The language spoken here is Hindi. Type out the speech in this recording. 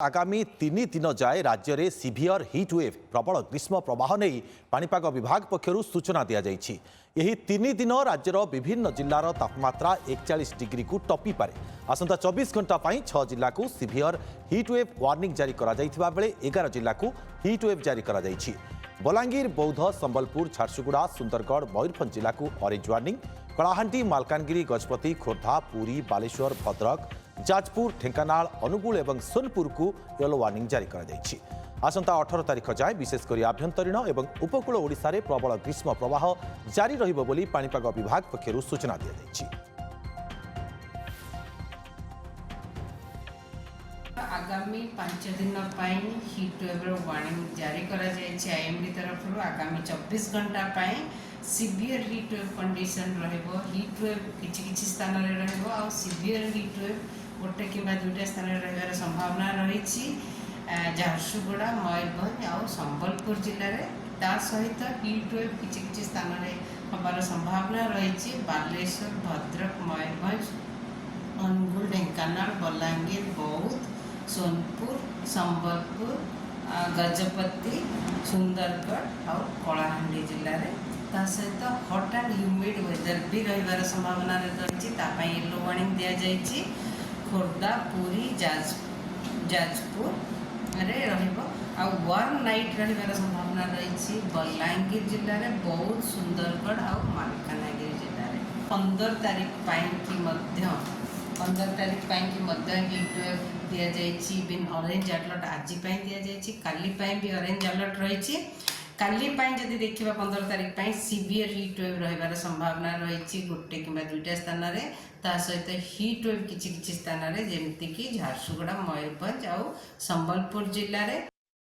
आगामी 3 दिन जाए राज्य में सीवियर हिट वेव प्रबल ग्रीष्म प्रवाह नहीं पाणीपाग विभाग पक्षर सूचना दि जाएगी। यही 3 दिन राज्यर विभिन्न जिलार तापमात्रा 41 डिग्री को टपी पारे। आसंता 24 घंटा पर 6 जिला को सीवियर हिट वेव वार्निंग जारी करा जायथिबा बेले 11 जिला को हिट वेव जारी करा जायछि। बलांगीर, बौद्ध, संबलपुर, झारसुगुड़ा, सुंदरगढ़, मयूरभंज जिला को ऑरेंज वार्निंग, कलाहांडी, मालकानगिरी, गजपति, खोर्धा, पुरी, बालेश्वर, भद्रक, जाजपुर, ढेंकानाल, अनुगुल और सोनपुर को येलो वार्निंग जारी करा जायछि। आसंता 18 तारिख जाए विशेषकर आभ्यंतरीण और उपकूल ओडिशा रे प्रबल ग्रीष्म प्रवाह जारी रहिबो बोली पाणीपाग विभाग पक्षरु सूचना दिया जायछि। आगामी 5 दिन हिट वेव वार्निंग जारी करा जायछि। आईएमडी तरफ आगामी 24 घंटा सीवियर हिट वेव कंडीशन रहिबो। हिट वेव किछि स्थान रे रहिबो आ सीवियर हिट वेव गोटे कि दुईटा स्थान रे रहिबार संभावना रहिछि। झारसुगुड़ा, मयूरभंज आ संबलपुर जिले में ता सहित हिट वेव किछि स्थान रे हबार संभावना रहिछि। बालेश्वर, भद्रक, मयूरभंज, अनुगुल, ढेंकानाल, बलांगीर, बौद्ध, सोनपुर, संबलपुर, गजपति, सुंदरगढ़ और कलाहांडी जिले में ता सहित हट एंड ह्यूमिड वेदर भी रहिबार संभावना रही। येलो वार्निंग दि जाइए। खोर्धा, पुरी, जाजपुर रे रहिबो आ वार्म नाइट रहिबार संभावना रही। बलांगीर जिले में बौद्ध, सुंदरगढ़ और मालकानगिरी जिले में 15 तारिख की 15 तारिख हिट वेव दि जाइए। बिन ऑरेंज अलर्ट आज दि जाइए। काली भी ऑरेंज अलर्ट रही। काली जदि देखा 15 तारिख सीवियर हिट वेव रहिबार संभावना रही गोटे कि दुईटा स्थान में। ता सहित हिट वेव किछि स्थान में जमीक झारसुगुड़ा, मयूरभंज और संबलपुर जिले में।